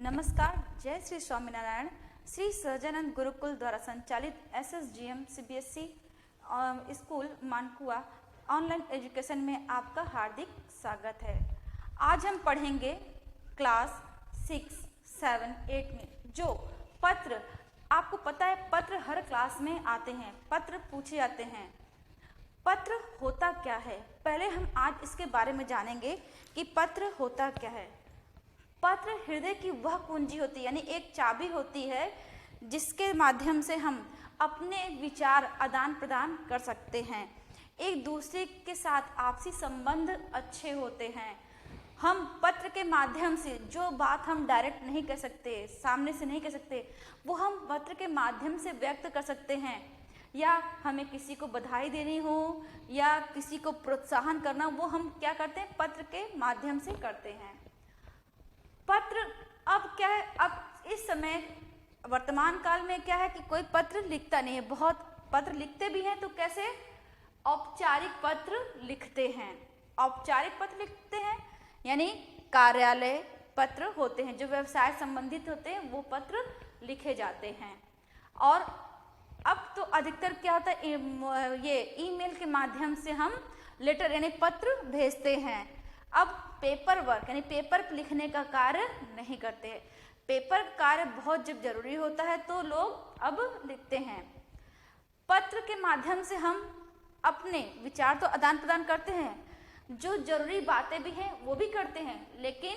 नमस्कार। जय श्री स्वामीनारायण। श्री सहजानंद गुरुकुल द्वारा संचालित SSGM CBSE school Mankua online education में आपका हार्दिक स्वागत है। आज हम पढ़ेंगे क्लास 6, 7, 8 में जो पत्र, आपको पता है पत्र हर क्लास में आते हैं, पत्र पूछे जाते हैं। पत्र होता क्या है, पहले हम आज इसके बारे में जानेंगे कि पत्र होता क्या है। पत्र हृदय की वह कुंजी होती है, यानी एक चाबी होती है जिसके माध्यम से हम अपने विचार आदान प्रदान कर सकते हैं। एक दूसरे के साथ आपसी संबंध अच्छे होते हैं। हम पत्र के माध्यम से जो बात हम डायरेक्ट नहीं कर सकते, सामने से नहीं कर सकते, वो हम पत्र के माध्यम से व्यक्त कर सकते हैं। या हमें किसी को बधाई देनी हो या किसी को प्रोत्साहन करना, वो हम क्या करते हैं, पत्र के माध्यम से करते हैं। पत्र अब क्या है, अब इस समय वर्तमान काल में क्या है कि कोई पत्र लिखता नहीं है। बहुत पत्र लिखते भी हैं तो कैसे, औपचारिक पत्र लिखते हैं। औपचारिक पत्र लिखते हैं यानी कार्यालय पत्र होते हैं, जो व्यवसाय संबंधित होते हैं, वो पत्र लिखे जाते हैं। और अब तो अधिकतर क्या होता है, ये ईमेल के माध्यम से हम लेटर यानी पत्र भेजते हैं। अब पेपर वर्क यानी पेपर पर लिखने का कार्य नहीं करते हैं। पेपर कार्य बहुत जब जरूरी होता है तो लोग अब लिखते हैं। पत्र के माध्यम से हम अपने विचार तो आदान प्रदान करते हैं, जो जरूरी बातें भी हैं वो भी करते हैं, लेकिन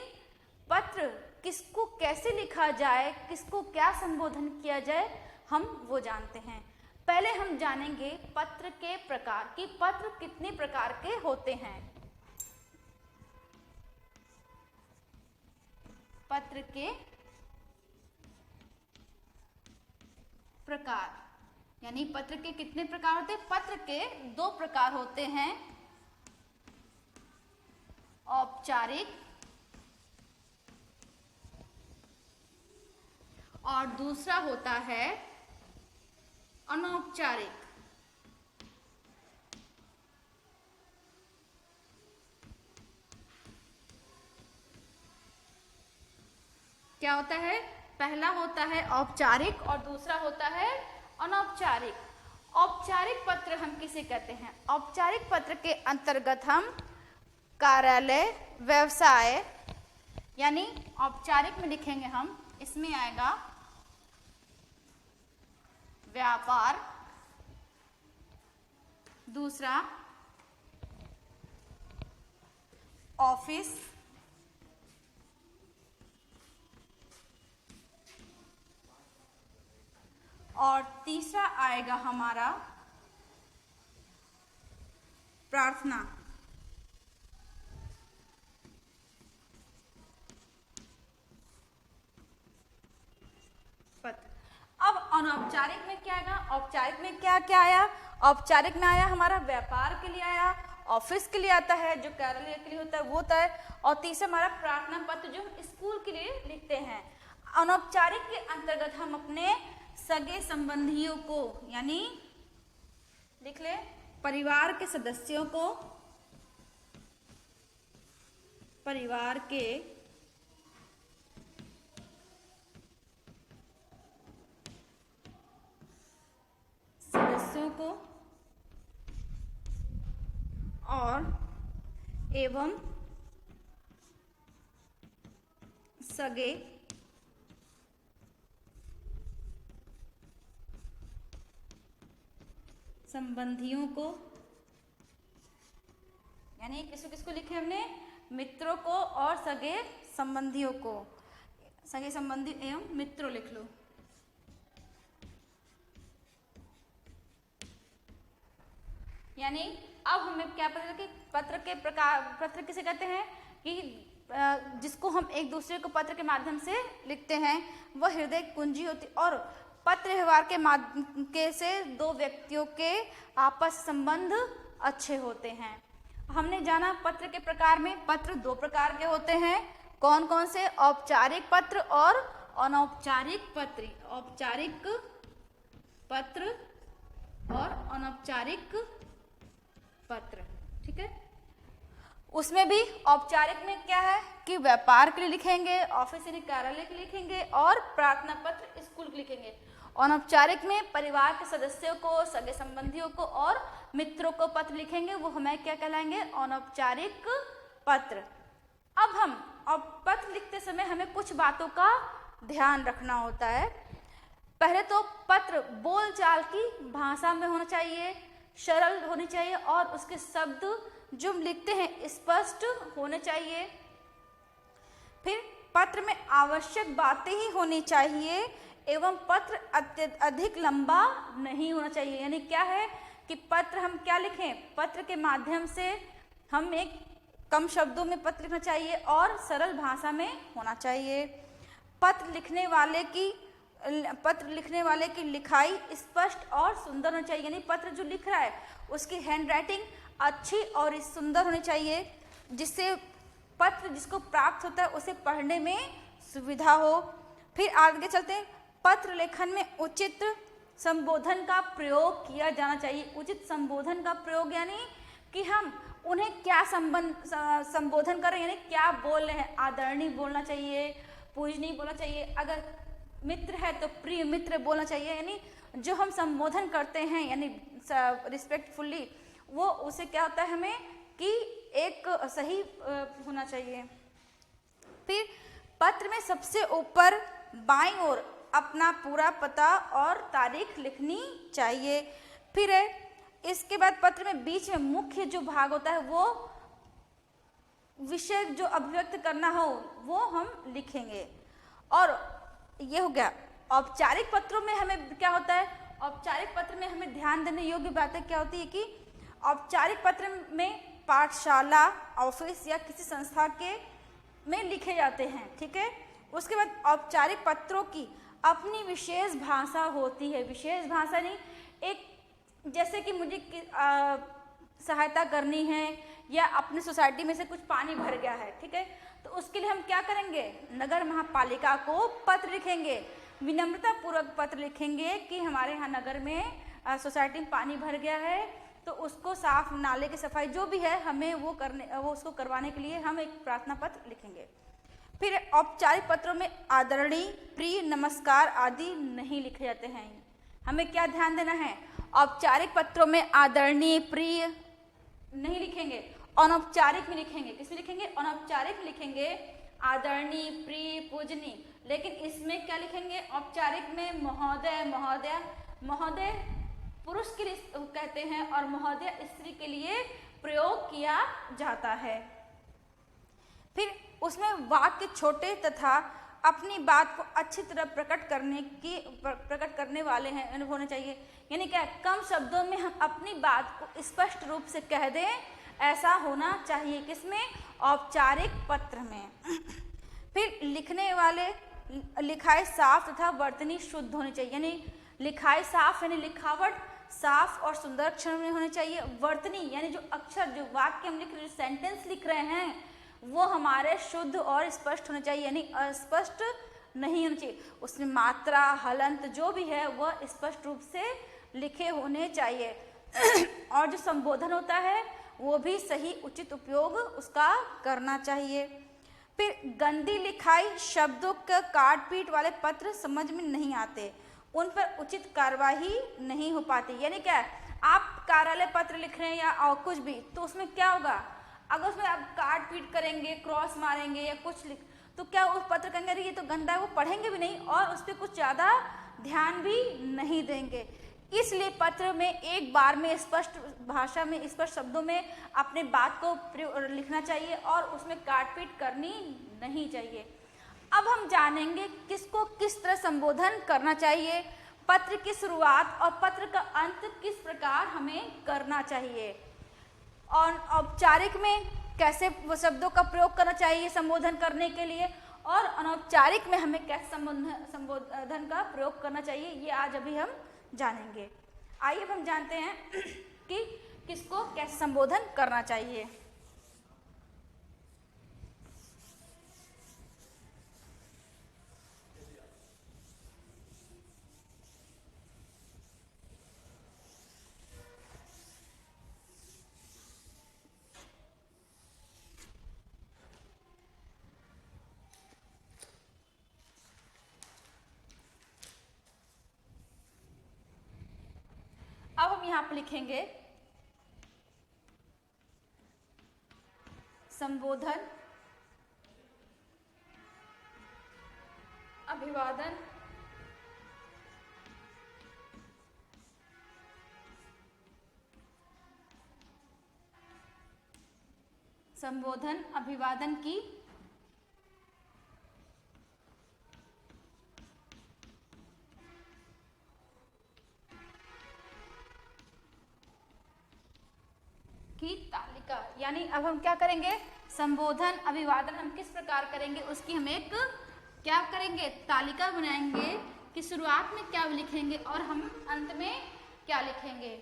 पत्र किसको कैसे लिखा जाए, किसको क्या संबोधन किया जाए, हम वो जानते हैं। पहले हम जानेंगे पत्र के प्रकार कि पत्र कितने प्रकार के होते हैं। पत्र के प्रकार यानी पत्र के कितने प्रकार होते हैं। पत्र के 2 प्रकार होते हैं, औपचारिक और दूसरा होता है अनौपचारिक। क्या होता है, पहला होता है औपचारिक और दूसरा होता है अनौपचारिक। औपचारिक पत्र हम किसे कहते हैं, औपचारिक पत्र के अंतर्गत हम कार्यालय, व्यवसाय यानी औपचारिक में लिखेंगे हम, इसमें आएगा व्यापार, दूसरा ऑफिस, और तीसरा आएगा हमारा प्रार्थना। पत्र। अब अनौपचारिक में क्या आएगा, औपचारिक में क्या क्या आया, औपचारिक में आया हमारा व्यापार के लिए आया, ऑफिस के लिए आता है, जो कार्यालय के लिए होता है वो होता है, और तीसरा हमारा प्रार्थना पत्र जो हम स्कूल के लिए लिखते हैं। अनौपचारिक के अंतर्गत हम अपने सगे संबंधियों को यानी लिख ले, परिवार के सदस्यों को, परिवार के सदस्यों को और एवं सगे संबंधियों को, यानी किसको किसको लिखे हमने, मित्रों को और सगे संबंधियों को, सगे संबंधी एवं मित्रों लिख लो। यानी अब हमें क्या पता कि पत्र के प्रकार, पत्र किसे कहते हैं कि जिसको हम एक दूसरे को पत्र के माध्यम से लिखते हैं, वह हृदय कुंजी होती। और पत्र व्यवहार के माध्यम से 2 व्यक्तियों के आपस संबंध अच्छे होते हैं। हमने जाना पत्र के प्रकार में, पत्र 2 प्रकार के होते हैं, कौन कौन से, औपचारिक पत्र और अनौपचारिक पत्र। औपचारिक पत्र और अनौपचारिक पत्र, ठीक है। उसमें भी औपचारिक में क्या है कि व्यापार के लिए लिखेंगे, ऑफिस यानी कार्यालय के लिए लिखेंगे, और प्रार्थना पत्र स्कूल के लिखेंगे। अनौपचारिक में परिवार के सदस्यों को, सगे संबंधियों को और मित्रों को पत्र लिखेंगे, वो हमें क्या कहलाएंगे, अनौपचारिक पत्र। अब हम पत्र लिखते समय हमें कुछ बातों का ध्यान रखना होता है। पहले तो पत्र बोलचाल की भाषा में होना चाहिए, सरल होनी चाहिए, और उसके शब्द जो हम लिखते हैं स्पष्ट होने चाहिए। फिर पत्र में आवश्यक बातें ही होनी चाहिए एवं पत्र अधिक लंबा नहीं होना चाहिए। यानी क्या है कि पत्र हम क्या लिखें, पत्र के माध्यम से हम एक कम शब्दों में पत्र लिखना चाहिए और सरल भाषा में होना चाहिए। पत्र लिखने वाले की लिखाई स्पष्ट और सुंदर होनी चाहिए। यानी पत्र जो लिख रहा है उसकी हैंडराइटिंग अच्छी और सुंदर होनी चाहिए, जिससे पत्र जिसको प्राप्त होता है उसे पढ़ने में सुविधा हो। फिर आगे चलते हैं, पत्र लेखन में उचित संबोधन का प्रयोग किया जाना चाहिए। उचित संबोधन का प्रयोग यानी कि हम उन्हें क्या संबोधन कर रहे हैं, यानी क्या बोल रहे हैं। आदरणीय बोलना चाहिए, पूजनीय बोलना चाहिए, अगर मित्र है तो प्रिय मित्र बोलना चाहिए। यानी जो हम संबोधन करते हैं यानी रिस्पेक्टफुल्ली, वो उसे क्या होता है हमें कि एक सही होना चाहिए। फिर पत्र में सबसे ऊपर बाईं ओर अपना पूरा पता और तारीख लिखनी चाहिए। फिर इसके बाद पत्र में बीच में मुख्य जो भाग होता है वो विषय जो अभिव्यक्त करना हो वो हम लिखेंगे। और ये हो गया औपचारिक पत्रों में हमें क्या होता है, औपचारिक पत्र में हमें ध्यान देने योग्य बातें क्या होती है कि औपचारिक पत्र में पाठशाला, ऑफिस या किसी संस्था के में लिखे जाते हैं, ठीक है। उसके बाद औपचारिक पत्रों की अपनी विशेष भाषा होती है। विशेष भाषा नहीं, एक जैसे कि मुझे सहायता करनी है या अपनी सोसाइटी में से कुछ पानी भर गया है, ठीक है, तो उसके लिए हम क्या करेंगे, नगर महापालिका को पत्र लिखेंगे, विनम्रता पूर्वक पत्र लिखेंगे कि हमारे यहाँ नगर में सोसाइटी में पानी भर गया है, तो उसको साफ, नाले की सफाई जो भी है हमें वो उसको करवाने के लिए हम एक प्रार्थना पत्र लिखेंगे। फिर औपचारिक पत्रों में आदरणीय, प्रिय, नमस्कार आदि नहीं लिखे जाते हैं। हमें क्या ध्यान देना है, औपचारिक पत्रों में आदरणीय, प्रिय नहीं लिखेंगे, अनौपचारिक में लिखेंगे। किसमें लिखेंगे, अनौपचारिक में लिखेंगे आदरणीय, प्रिय, पूजनीय। लेकिन इसमें क्या लिखेंगे, औपचारिक में महोदय, महोदया। महोदय पुरुष के लिए कहते हैं और महोदया स्त्री के लिए प्रयोग किया जाता है। फिर उसमें वाक्य छोटे तथा अपनी बात को अच्छी तरह प्रकट करने वाले हैं होने चाहिए। यानी क्या, कम शब्दों में हम अपनी बात को स्पष्ट रूप से कह दें, ऐसा होना चाहिए। किसमें, औपचारिक पत्र में। फिर लिखने वाले लिखाई साफ तथा वर्तनी शुद्ध होनी चाहिए। यानी लिखाई साफ यानी लिखावट साफ और सुंदर अक्षर में होनी चाहिए। वर्तनी यानी जो अक्षर, जो वाक्य हम लिख रहे, सेंटेंस लिख रहे हैं, वो हमारे शुद्ध और स्पष्ट होने चाहिए, यानी अस्पष्ट नहीं होने चाहिए। उसमें मात्रा, हलंत जो भी है वह स्पष्ट रूप से लिखे होने चाहिए। और जो संबोधन होता है वो भी सही उचित उपयोग उसका करना चाहिए। फिर गंदी लिखाई, शब्दों का काट पीट वाले पत्र समझ में नहीं आते, उन पर उचित कार्यवाही नहीं हो पाती। यानी क्या, आप कार्यालय पत्र लिख रहे हैं या और कुछ भी, तो उसमें क्या होगा, अगर उसमें आप काट पीट करेंगे, क्रॉस मारेंगे या कुछ तो क्या उस पत्र कहेंगे अरे ये तो गंदा है, वो पढ़ेंगे भी नहीं और उस पर कुछ ज़्यादा ध्यान भी नहीं देंगे। इसलिए पत्र में एक बार में स्पष्ट भाषा में, स्पष्ट शब्दों में अपने बात को लिखना चाहिए और उसमें काट पीट करनी नहीं चाहिए। अब हम जानेंगे किसको किस तरह संबोधन करना चाहिए, पत्र की शुरुआत और पत्र का अंत किस प्रकार हमें करना चाहिए, और औपचारिक में कैसे वो शब्दों का प्रयोग करना चाहिए संबोधन करने के लिए, और अनौपचारिक में हमें कैसे संबोधन का प्रयोग करना चाहिए, ये आज अभी हम जानेंगे। आइए अब हम जानते हैं कि किसको कैसे संबोधन करना चाहिए। यहां पर लिखेंगे संबोधन, अभिवादन, संबोधन अभिवादन की तालिका। यानी अब हम क्या करेंगे, संबोधन अभिवादन हम किस प्रकार करेंगे उसकी हम एक क्या करेंगे, तालिका बनाएंगे कि शुरुआत में क्या लिखेंगे और हम अंत में क्या लिखेंगे।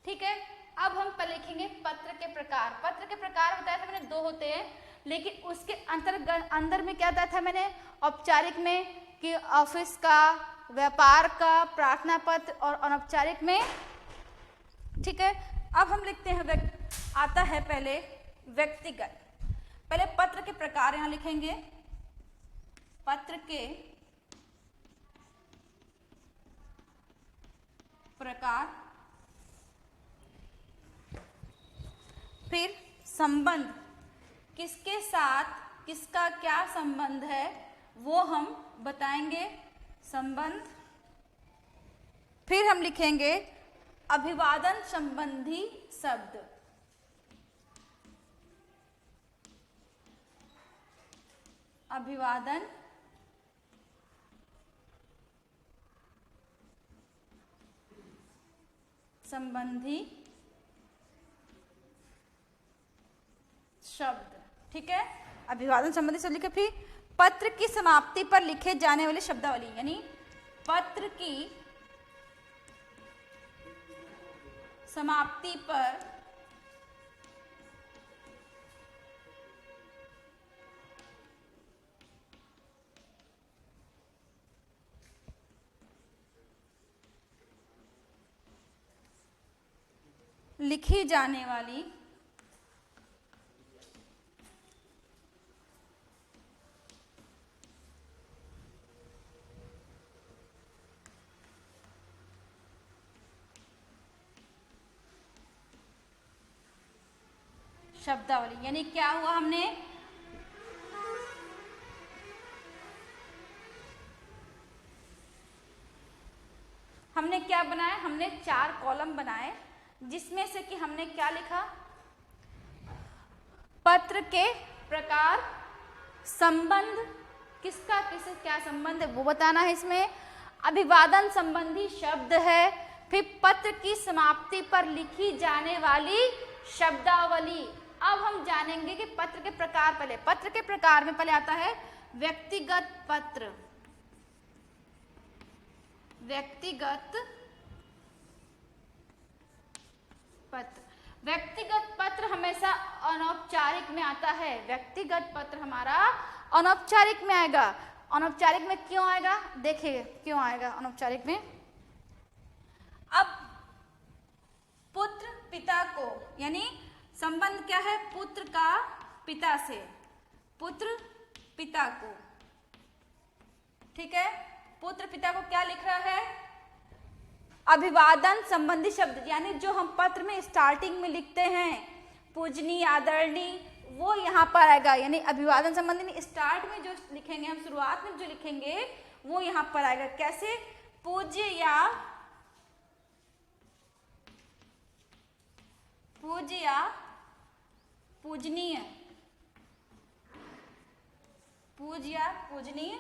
ठीक है, अब हम पहले लिखेंगे पत्र के प्रकार। पत्र के प्रकार बताया था मैंने 2 होते हैं, लेकिन उसके अंदर में क्या बताया था मैंने, औपचारिक में कि ऑफिस का, व्यापार का, प्रार्थना पत्र, और अनौपचारिक में। ठीक है, अब हम लिखते हैं आता है पहले व्यक्तिगत। पहले पत्र के प्रकार यहां लिखेंगे, पत्र के प्रकार, फिर संबंध, किसके साथ किसका क्या संबंध है वो हम बताएंगे, संबंध। फिर हम लिखेंगे अभिवादन संबंधी शब्द, अभिवादन संबंधी शब्द। ठीक है, अभिवादन संबंधी शब्द लिखे। फिर पत्र की समाप्ति पर लिखे जाने वाली शब्दावली, यानी पत्र की समाप्ति पर लिखी जाने वाली शब्दावली। यानी क्या हुआ, हमने क्या बनाया, हमने 4 कॉलम बनाए, जिसमें से कि हमने क्या लिखा, पत्र के प्रकार, संबंध, किसका किससे क्या संबंध है वो बताना है इसमें, अभिवादन संबंधी शब्द है, फिर पत्र की समाप्ति पर लिखी जाने वाली शब्दावली। अब हम जानेंगे कि पत्र के प्रकार, पहले पत्र के प्रकार में पहले आता है व्यक्तिगत पत्र। व्यक्तिगत पत्र, व्यक्तिगत पत्र हमेशा अनौपचारिक में आता है। व्यक्तिगत पत्र हमारा अनौपचारिक में आएगा। अनौपचारिक में क्यों आएगा, देखिए क्यों आएगा अनौपचारिक में। अब पुत्र पिता को, यानी संबंध क्या है, पुत्र का पिता से, पुत्र पिता को। ठीक है, पुत्र पिता को क्या लिख रहा है, अभिवादन संबंधी शब्द, यानी जो हम पत्र में स्टार्टिंग में लिखते हैं पूजनीय, आदरणीय, वो यहाँ पर आएगा। यानी अभिवादन संबंधी स्टार्ट में जो लिखेंगे हम, शुरुआत में जो लिखेंगे वो यहाँ पर आएगा। कैसे, पूज्य या पूजनीय, पूज्य या पूजनीय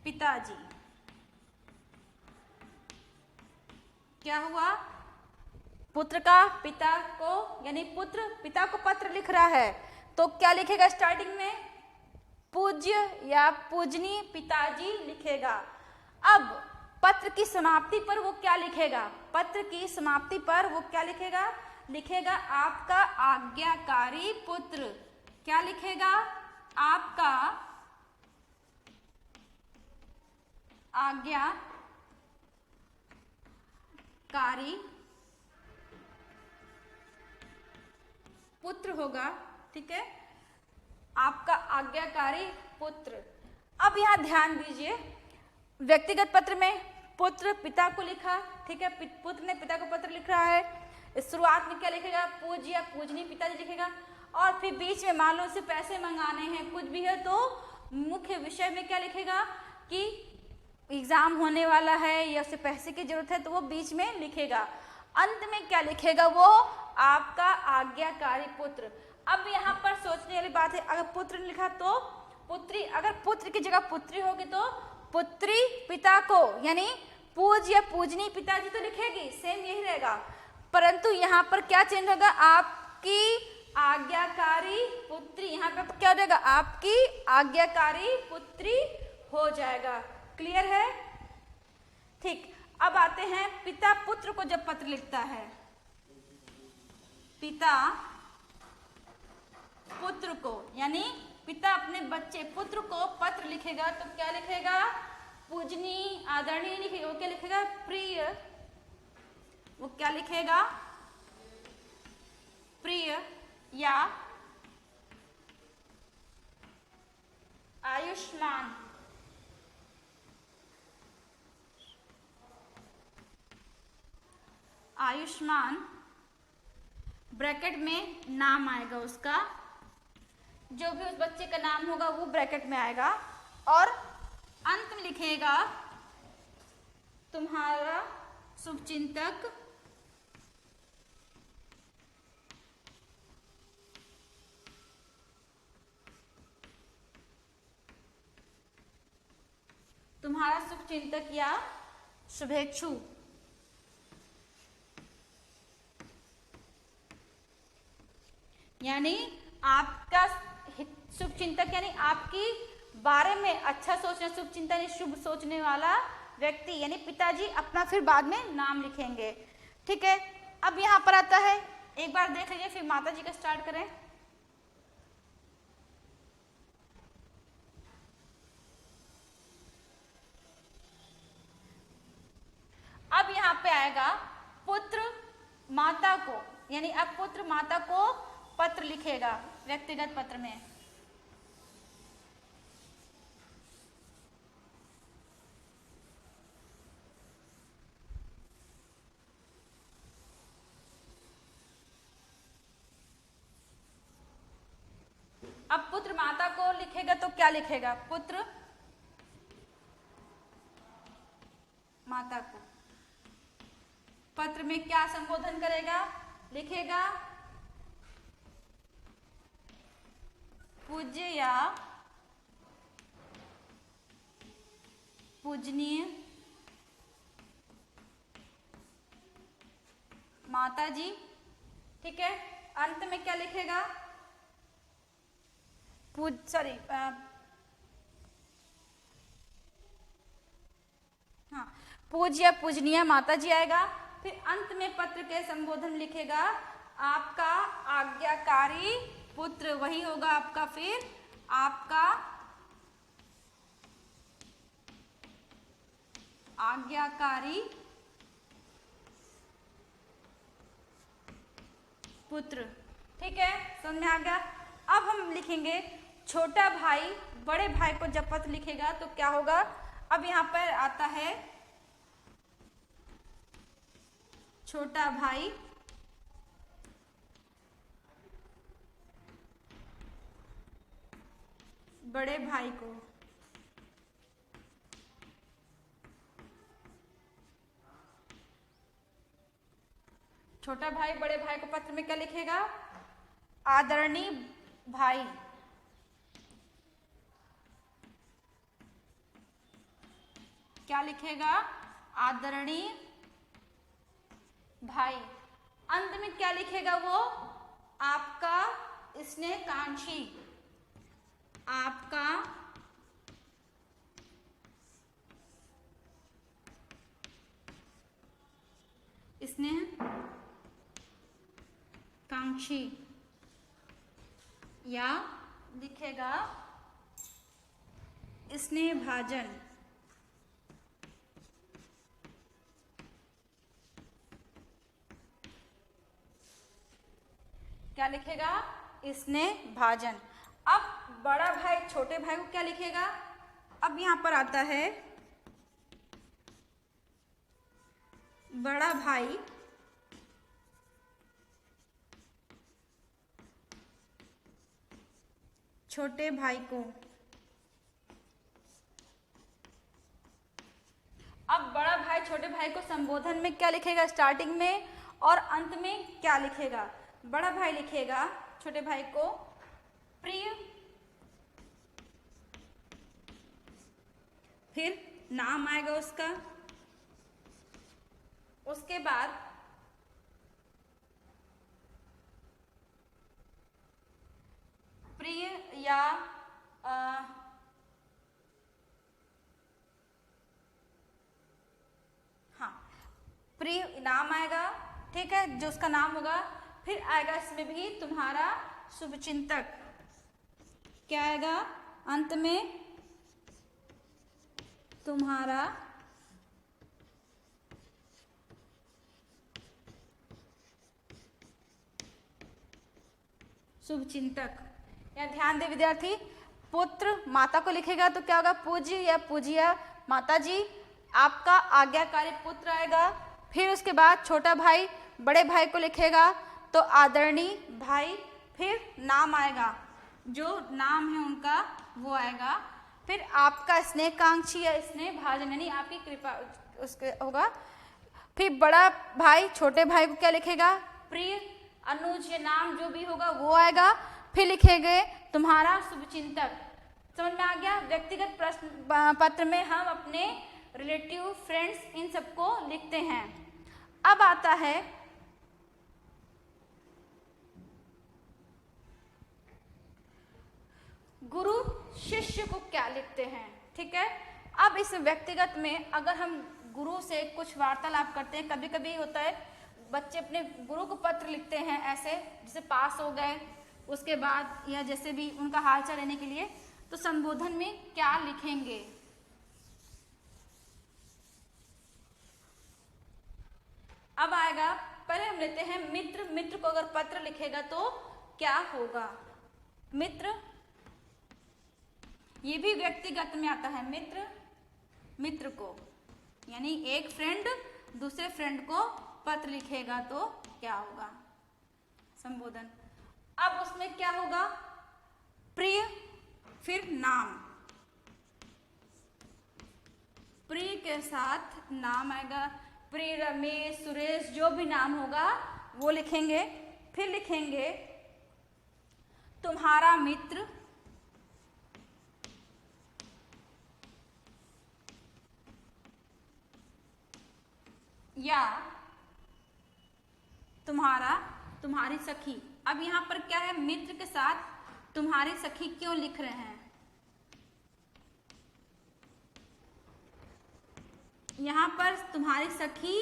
पिताजी। क्या हुआ, पुत्र का पिता को, यानी पुत्र पिता को पत्र लिख रहा है तो क्या लिखेगा स्टार्टिंग में, पूज्य या पूजनीय पिताजी लिखेगा। अब पत्र की समाप्ति पर वो क्या लिखेगा, पत्र की समाप्ति पर वो क्या लिखेगा, लिखेगा आपका आज्ञाकारी पुत्र। क्या लिखेगा, आपका आज्ञाकारी पुत्र होगा। ठीक है, आपका आज्ञाकारी पुत्र। अब यहां ध्यान दीजिए, व्यक्तिगत पत्र में पुत्र पिता को लिखा, ठीक है, पुत्र ने पिता को पत्र लिख रहा है। शुरुआत में क्या लिखेगा, पूज्य या पूजनीय पिताजी लिखेगा, और फिर बीच में मान लो उसे पैसे मंगाने हैं, कुछ भी है, तो मुख्य विषय में क्या लिखेगा कि एग्जाम होने वाला है या उसे पैसे की जरूरत है, तो वो बीच में लिखेगा। अंत में क्या लिखेगा, वो आपका आज्ञाकारी पुत्र। अब यहाँ पर सोचने वाली बात है, अगर पुत्र ने लिखा तो पुत्री, अगर पुत्र की जगह पुत्री होगी तो पुत्री पिता को, यानी पूज्य या पूजनीय पिताजी तो लिखेगी, सेम यही रहेगा, परंतु यहाँ पर क्या चेंज होगा, आपकी आज्ञाकारी पुत्री, यहाँ पे क्या हो जाएगा, आपकी आज्ञाकारी पुत्री हो जाएगा। क्लियर है? ठीक। अब आते हैं पिता पुत्र को जब पत्र लिखता है, पिता पुत्र को, यानी पिता अपने बच्चे पुत्र को पत्र लिखेगा तो क्या लिखेगा, पूजनीय आदरणीय लिखेगा, वो क्या लिखेगा, प्रिय, वो क्या लिखेगा, प्रिय या आयुष्मान, आयुष्मान, ब्रैकेट में नाम आएगा उसका, जो भी उस बच्चे का नाम होगा वो ब्रैकेट में आएगा, और अंत में लिखेगा तुम्हारा शुभचिंतक तुम्हारा शुभचिंतक या शुभेच्छु। यानी आपका शुभचिंतक, यानी आपकी बारे में अच्छा सोचना, शुभचिंतक यानी शुभ सोचने वाला व्यक्ति, यानी पिताजी अपना फिर बाद में नाम लिखेंगे। ठीक है, अब यहाँ पर आता है, एक बार देख लीजिए, फिर माता जी का स्टार्ट करें। अब यहाँ पे आएगा पुत्र माता को, यानी अब पुत्र माता को पत्र लिखेगा व्यक्तिगत पत्र में। अब पुत्र माता को लिखेगा तो क्या लिखेगा, पुत्र माता को पत्र में क्या संबोधन करेगा, लिखेगा पूज्य या पूजनीय माता जी। ठीक है, अंत में क्या लिखेगा, पूज्य या पूजनीय माता जी आएगा। फिर अंत में पत्र के संबोधन लिखेगा आपका आज्ञाकारी पुत्र, वही होगा आपका, फिर आपका आज्ञाकारी पुत्र। ठीक है, समझ में आ गया। अब हम लिखेंगे छोटा भाई बड़े भाई को जब पत्र लिखेगा तो क्या होगा। अब यहाँ पर आता है छोटा भाई बड़े भाई को, छोटा भाई बड़े भाई को पत्र में क्या लिखेगा, आदरणीय भाई, क्या लिखेगा, आदरणीय भाई। अंत में क्या लिखेगा वो, आपका स्नेहकांक्षी, आपका स्नेह कांक्षी, या लिखेगा स्नेह भाजन। क्या लिखेगा, स्नेह भाजन। अब बड़ा भाई छोटे भाई को क्या लिखेगा, अब यहां पर आता है बड़ा भाई छोटे भाई को। अब बड़ा भाई छोटे भाई को संबोधन में क्या लिखेगा, स्टार्टिंग में और अंत में क्या लिखेगा। बड़ा भाई लिखेगा छोटे भाई को प्रिय, फिर नाम आएगा उसका, उसके बाद प्रिय या हाँ प्रिय नाम आएगा, ठीक है, जो उसका नाम होगा। फिर आएगा इसमें भी तुम्हारा शुभचिंतक, क्या आएगा अंत में, तुम्हारा शुभचिंतक। यहाँ ध्यान दे विद्यार्थी, पुत्र माता को लिखेगा तो क्या होगा, पूज्य या पूजिया माता जी। आपका आज्ञाकारी पुत्र आएगा। फिर उसके बाद छोटा भाई बड़े भाई को लिखेगा तो आदरणीय भाई। फिर नाम आएगा, जो नाम है उनका वो आएगा। फिर आपका स्नेहकांक्षी या स्नेह भाजन यानी आपकी कृपा उसके होगा। फिर बड़ा भाई छोटे भाई को क्या लिखेगा, प्रिय अनुज या नाम जो भी होगा वो आएगा। फिर लिखेंगे तुम्हारा शुभचिंतक। समझ में आ गया। व्यक्तिगत प्रश्न पत्र में हम अपने रिलेटिव, फ्रेंड्स इन सबको लिखते हैं। अब आता है गुरु शिष्य को क्या लिखते हैं, ठीक है। अब इस व्यक्तिगत में अगर हम गुरु से कुछ वार्तालाप करते हैं, कभी कभी होता है बच्चे अपने गुरु को पत्र लिखते हैं ऐसे, जैसे पास हो गए उसके बाद या जैसे भी उनका हालचाल लेने के लिए, तो संबोधन में क्या लिखेंगे। अब आएगा, पहले हम लेते हैं मित्र। मित्र को अगर पत्र लिखेगा तो क्या होगा, मित्र, ये भी व्यक्तिगत में आता है। मित्र, मित्र को यानी एक फ्रेंड दूसरे फ्रेंड को पत्र लिखेगा तो क्या होगा, संबोधन। अब उसमें क्या होगा, प्रिय, फिर नाम, प्रिय के साथ नाम आएगा। प्रिय रमेश, सुरेश, जो भी नाम होगा वो लिखेंगे। फिर लिखेंगे तुम्हारा मित्र, या तुम्हारा, तुम्हारी सखी। अब यहाँ पर क्या है, मित्र के साथ तुम्हारी सखी क्यों लिख रहे हैं, यहाँ पर तुम्हारी सखी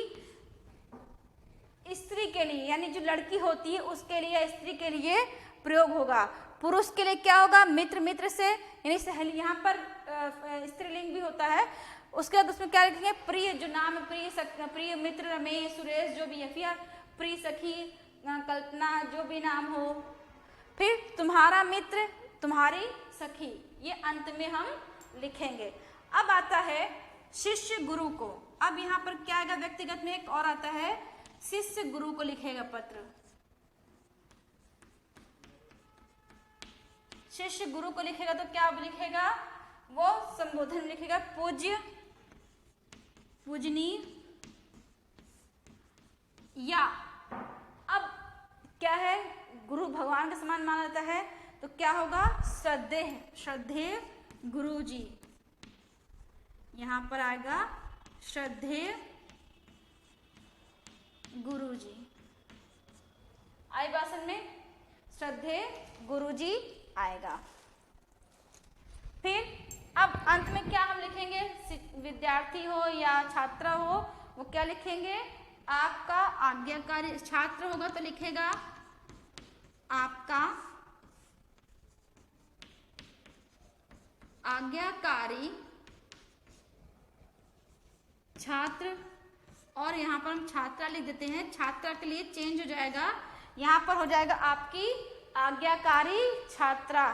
स्त्री के लिए यानी जो लड़की होती है उसके लिए, स्त्री के लिए प्रयोग होगा। पुरुष के लिए क्या होगा, मित्र, मित्र से यानी सहेली। यहाँ पर स्त्रीलिंग भी होता है। उसके बाद उसमें क्या लिखेंगे, प्रिय, जो नाम है, प्रिय मित्र रमेश, सुरेश, जो भी है, फिर प्रिय सखी, कल्पना, जो भी नाम हो। फिर तुम्हारा मित्र, तुम्हारी सखी, ये अंत में हम लिखेंगे। अब आता है शिष्य गुरु को। अब यहाँ पर क्या आएगा, व्यक्तिगत में एक और आता है, शिष्य गुरु को लिखेगा पत्र। शिष्य गुरु को लिखेगा तो क्या लिखेगा, वो संबोधन लिखेगा, पूज्य, पूजनीय, या अब क्या है, गुरु भगवान के समान माना जाता है तो क्या होगा, श्रद्धेय, श्रद्धेय गुरु जी। यहां पर आएगा श्रद्धेय गुरु जी। आई भाषण में श्रद्धेय गुरु जी आएगा। फिर अब अंत में क्या हम लिखेंगे, विद्यार्थी हो या छात्रा हो वो क्या लिखेंगे, आपका आज्ञाकारी। छात्र होगा तो लिखेगा आपका आज्ञाकारी छात्र, और यहाँ पर हम छात्रा लिख देते हैं। छात्रा के लिए चेंज हो जाएगा, यहाँ पर हो जाएगा आपकी आज्ञाकारी छात्रा,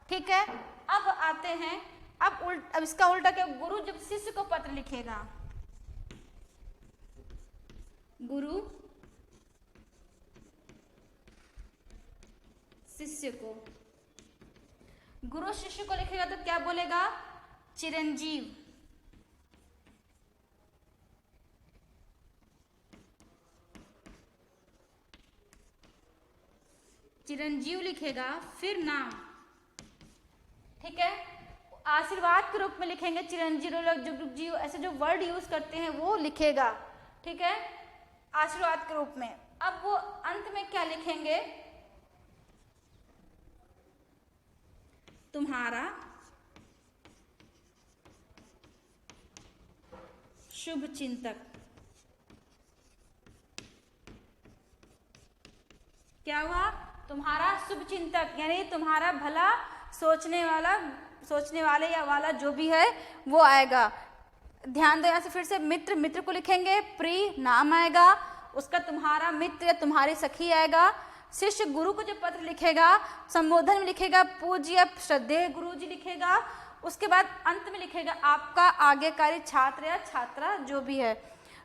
ठीक है। अब आते हैं, अब इसका उल्टा क्या, गुरु जब शिष्य को पत्र लिखेगा, गुरु शिष्य को, गुरु शिष्य को लिखेगा तो क्या बोलेगा? चिरंजीव। चिरंजीव लिखेगा, फिर नाम। ठीक है, आशीर्वाद के रूप में लिखेंगे चिरंजीव, जुग जीव, ऐसे जो वर्ड यूज करते हैं वो लिखेगा। ठीक है, आशीर्वाद के रूप में। अब वो अंत में क्या लिखेंगे? तुम्हारा शुभ चिंतक। क्या हुआ? तुम्हारा शुभ चिंतक, यानी तुम्हारा भला सोचने वाले या वाला जो भी है वो आएगा। ध्यान दो, यहाँ से फिर से मित्र, मित्र को लिखेंगे, प्रिय नाम आएगा उसका, तुम्हारा मित्र या तुम्हारी सखी आएगा। शिष्य गुरु को जो पत्र लिखेगा संबोधन में लिखेगा पूज्य श्रद्धेय गुरु जी लिखेगा। उसके बाद अंत में लिखेगा आपका आज्ञाकारी छात्र या छात्रा जो भी है।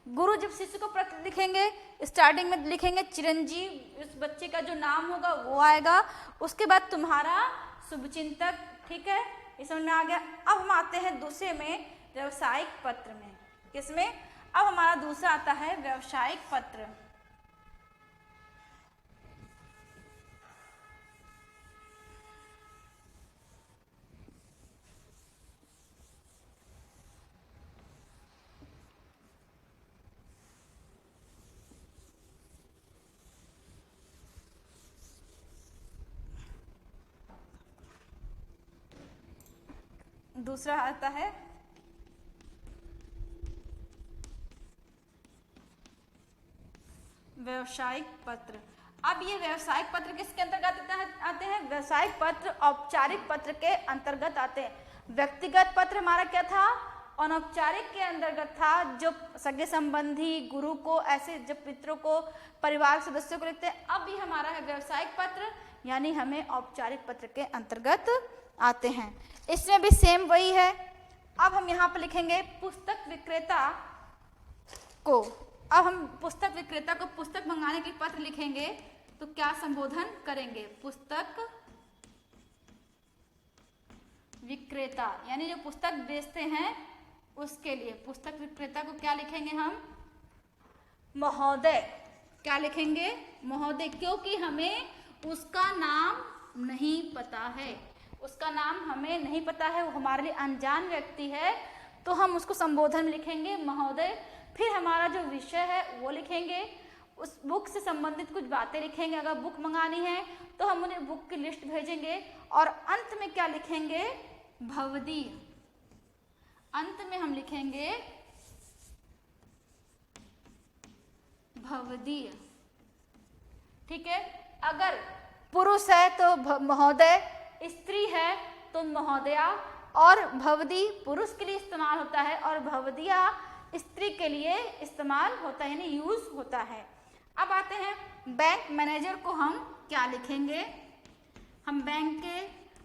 गुरु जब शिष्य को पत्र लिखेंगे स्टार्टिंग में लिखेंगे चिरंजीव, उस बच्चे का जो नाम होगा वो आएगा। उसके बाद तुम्हारा शुभचिंतक। ठीक है, ये समझ में आ गया। अब हम आते हैं दूसरे में, व्यवसायिक पत्र में। किसमें? अब हमारा दूसरा आता है व्यवसायिक पत्र। दूसरा आता है व्यवसायिक पत्र। अब ये व्यवसायिक पत्र किसके अंतर्गत आते हैं? व्यवसायिक पत्र औपचारिक पत्र के अंतर्गत आते हैं। व्यक्तिगत पत्र हमारा क्या था? अनौपचारिक के अंतर्गत था, जो सगे संबंधी, गुरु को, ऐसे जब पितरों को, परिवार सदस्यों को लिखते हैं। अब ये हमारा है व्यवसायिक पत्र, यानी हमें औपचारिक पत्र के अंतर्गत आते हैं। इसमें भी सेम वही है। अब हम यहाँ पर लिखेंगे पुस्तक विक्रेता को। अब हम पुस्तक विक्रेता को पुस्तक मंगाने के पत्र लिखेंगे तो क्या संबोधन करेंगे? पुस्तक विक्रेता, यानी जो पुस्तक बेचते हैं उसके लिए पुस्तक विक्रेता को क्या लिखेंगे हम? महोदय। क्या लिखेंगे? महोदय, क्योंकि हमें उसका नाम नहीं पता है। उसका नाम हमें नहीं पता है, वो हमारे लिए अनजान व्यक्ति है, तो हम उसको संबोधन में लिखेंगे महोदय। फिर हमारा जो विषय है वो लिखेंगे, उस बुक से संबंधित कुछ बातें लिखेंगे। अगर बुक मंगानी है तो हम उन्हें बुक की लिस्ट भेजेंगे। और अंत में क्या लिखेंगे? भवदीय। अंत में हम लिखेंगे भवदीय। ठीक है, अगर पुरुष है तो महोदय, स्त्री है तो महोदया, और भवदी पुरुष के लिए इस्तेमाल होता है और भवदिया स्त्री के लिए इस्तेमाल होता है, यानी यूज होता है। अब आते हैं बैंक मैनेजर को हम क्या लिखेंगे? हम बैंक के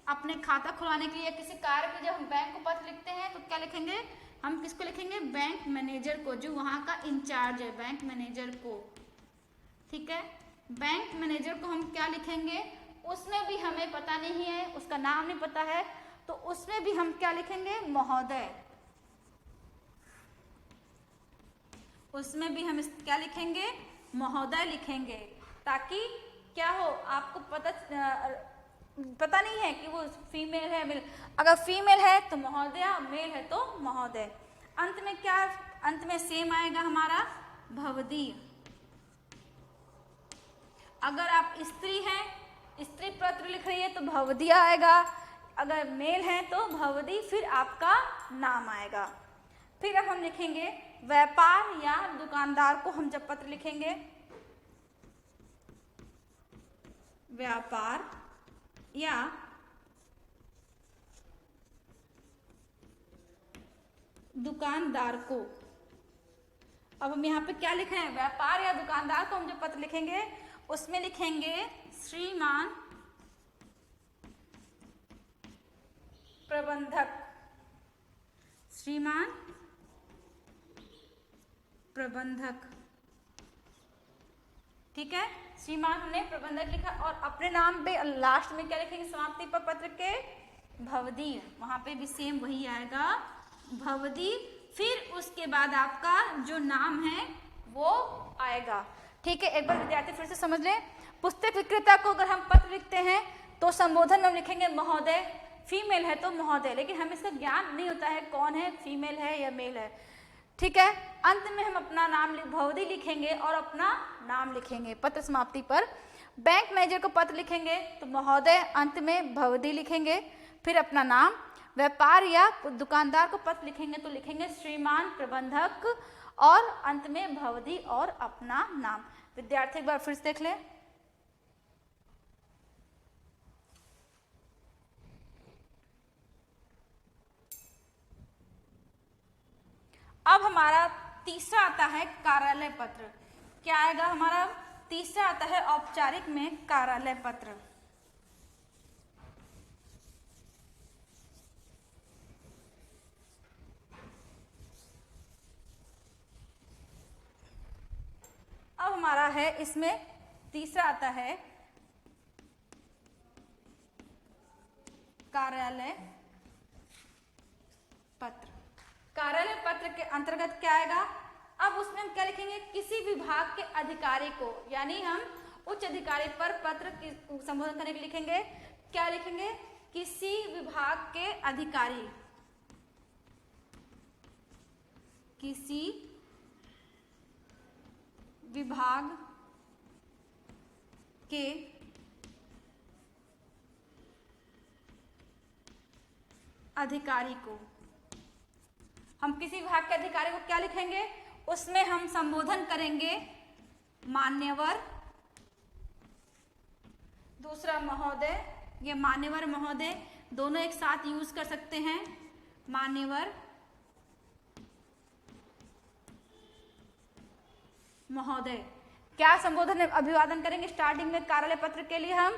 अपने खाता खुलवाने के लिए किसी कार्य के जब हम बैंक को पत्र लिखते हैं तो क्या लिखेंगे? हम किसको लिखेंगे? बैंक मैनेजर को, जो वहाँ का इंचार्ज है, बैंक मैनेजर को। ठीक है, बैंक मैनेजर को हम क्या लिखेंगे? उसमें भी हमें पता नहीं है, उसका नाम नहीं पता है, तो उसमें भी हम क्या लिखेंगे? महोदय। उसमें भी हम क्या लिखेंगे? महोदय लिखेंगे, ताकि क्या हो, आपको पता नहीं है कि वो फीमेल है मेल। अगर फीमेल है तो महोदया, मेल है तो महोदय। अंत में क्या? अंत में सेम आएगा हमारा भवदीय। अगर आप स्त्री हैं, स्त्री पत्र लिख रही है तो भवदिया आएगा। अगर मेल है तो भवदी, फिर आपका नाम आएगा। फिर अब हम लिखेंगे व्यापार या दुकानदार को हम जब पत्र लिखेंगे, व्यापार या दुकानदार को। अब हम यहाँ पे क्या लिख रहे हैं? व्यापार या दुकानदार को हम जब पत्र लिखेंगे उसमें लिखेंगे श्रीमान प्रबंधक। श्रीमान प्रबंधक। ठीक है, श्रीमान हमने प्रबंधक लिखा और अपने नाम पे लास्ट में क्या लिखेंगे समाप्ति पर पत्र के, भवदी, वहां पे भी सेम वही आएगा भवदी। फिर उसके बाद आपका जो नाम है वो आएगा। ठीक है, एक बार विद्यार्थी फिर से समझ लें। पुस्तक विक्रेता को अगर हम पत्र लिखते हैं तो संबोधन में हम लिखेंगे महोदय, फीमेल है तो महोदय, लेकिन हमें इसका ज्ञान नहीं होता है कौन है, फीमेल है या मेल है। ठीक है, अंत में हम अपना नाम भवदी लिखेंगे और अपना नाम लिखेंगे पत्र समाप्ति पर। बैंक मैनेजर को पत्र लिखेंगे तो महोदय, अंत में भवदी लिखेंगे, फिर अपना नाम। व्यापार या दुकानदार को पत्र लिखेंगे तो लिखेंगे श्रीमान प्रबंधक और अंत में भवदी और अपना नाम। विद्यार्थी एक बार फिर से देख लें। अब हमारा तीसरा आता है कार्यालय पत्र। क्या आएगा हमारा तीसरा आता है औपचारिक में कार्यालय पत्र। अब हमारा है इसमें तीसरा आता है कार्यालय पत्र। कार्यालय पत्र के अंतर्गत क्या आएगा, अब उसमें हम क्या लिखेंगे, किसी विभाग के अधिकारी को, यानी हम उच्च अधिकारी पर पत्र संबोधन करने के लिए लिखेंगे। क्या लिखेंगे, किसी विभाग के अधिकारी, किसी विभाग के अधिकारी को, हम किसी विभाग के अधिकारी को क्या लिखेंगे, उसमें हम संबोधन करेंगे मान्यवर, दूसरा महोदय, ये मान्यवर महोदय दोनों एक साथ यूज कर सकते हैं, मान्यवर महोदय। क्या संबोधन अभिवादन करेंगे स्टार्टिंग में कार्यालय पत्र के लिए हम,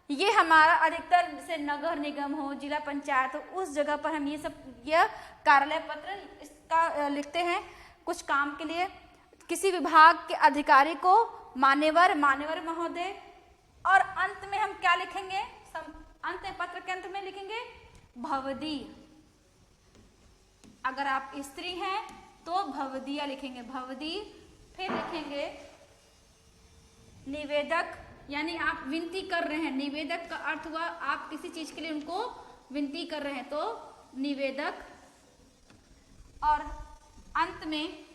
ये हमारा अधिकतर जैसे नगर निगम हो, जिला पंचायत हो, उस जगह पर हम ये सब यह कार्यालय पत्र इसका लिखते हैं कुछ काम के लिए। किसी विभाग के अधिकारी को मान्यवर, मान्यवर महोदय, और अंत में हम क्या लिखेंगे, अंत में पत्र के अंत में लिखेंगे भवदी। अगर आप स्त्री हैं तो भवदिया लिखेंगे, भवदी। फिर लिखेंगे निवेदक, यानी आप विनती कर रहे हैं, निवेदक का अर्थ हुआ आप किसी चीज के लिए उनको विनती कर रहे हैं तो निवेदक। और अंत में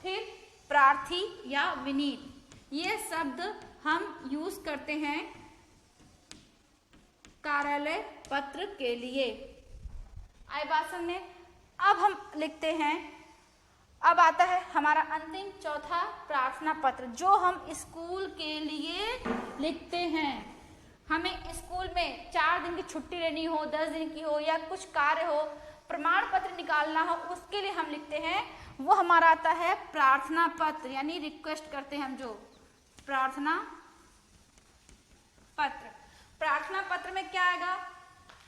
फिर प्रार्थी या विनीत, ये शब्द हम यूज करते हैं कार्यालय पत्र के लिए। आई बात समझ में। अब हम लिखते हैं, अब आता है हमारा अंतिम चौथा प्रार्थना पत्र, जो हम स्कूल के लिए लिखते हैं। हमें स्कूल में 4 दिन की छुट्टी लेनी हो, 10 दिन की हो, या कुछ कार्य हो, प्रमाण पत्र निकालना हो, उसके लिए हम लिखते हैं, वो हमारा आता है प्रार्थना पत्र, यानी रिक्वेस्ट करते हैं हम जो प्रार्थना पत्र। प्रार्थना पत्र में क्या आएगा,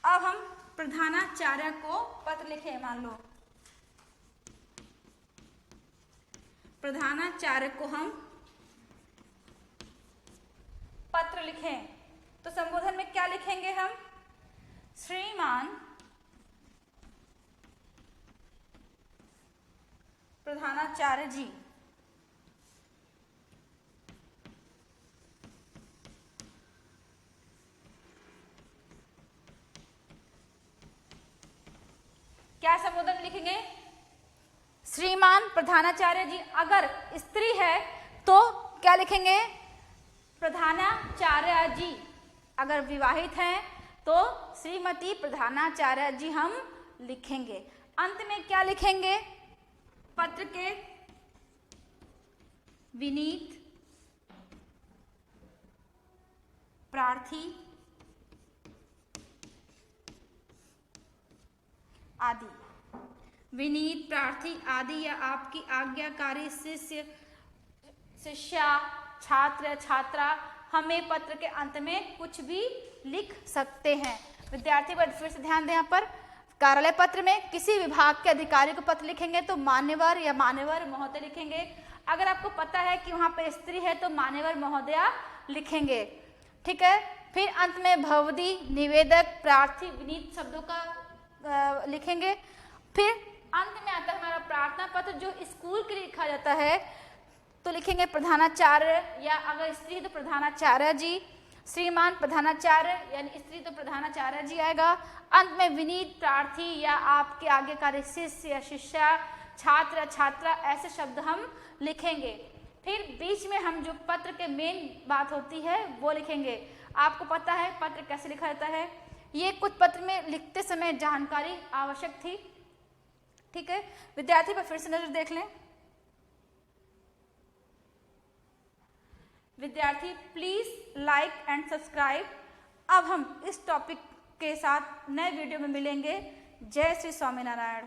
अब हम प्रधानाचार्य को पत्र लिखे, मान लो प्रधानाचार्य को हम पत्र लिखें तो संबोधन में क्या लिखेंगे हम, श्रीमान प्रधानाचार्य जी, क्या संबोधन लिखेंगे, श्रीमान प्रधानाचार्य जी। अगर स्त्री है तो क्या लिखेंगे, प्रधानाचार्य जी। अगर विवाहित हैं तो श्रीमती प्रधानाचार्य जी हम लिखेंगे। अंत में क्या लिखेंगे, पत्र के विनीत, प्रार्थी आदि, विनीत, प्रार्थी आदि, या आपकी आज्ञाकारी शिष्य, शिष्या, छात्र, छात्रा, हमें पत्र के अंत में कुछ भी लिख सकते हैं। विद्यार्थी पर फिर से ध्यान दें, यहाँ पर कार्यालय पत्र में किसी विभाग के अधिकारी को पत्र लिखेंगे तो मान्यवर या मान्यवर महोदय लिखेंगे। अगर आपको पता है कि वहां पे स्त्री है तो मान्यवर महोदया लिखेंगे, ठीक है। फिर अंत में भवदी, निवेदक, प्रार्थी, विनीत शब्दों का लिखेंगे। फिर अंत में आता है हमारा प्रार्थना पत्र, जो स्कूल के लिए लिखा जाता है तो लिखेंगे प्रधानाचार्य, या अगर स्त्री तो प्रधानाचार्य जी, श्रीमान प्रधानाचार्य, यानी स्त्री तो प्रधानाचार्य जी आएगा। अंत में विनीत, प्रार्थी या आपके आगे का शिष्य या शिष्या, छात्र छात्रा, ऐसे शब्द हम लिखेंगे। फिर बीच में हम जो पत्र के मेन बात होती है वो लिखेंगे। आपको पता है पत्र कैसे लिखा जाता है, ये कुछ पत्र में लिखते समय जानकारी आवश्यक थी, ठीक है। विद्यार्थी पर फिर से नजर देख लें। विद्यार्थी प्लीज लाइक एंड सब्सक्राइब। अब हम इस टॉपिक के साथ नए वीडियो में मिलेंगे। जय श्री स्वामीनारायण।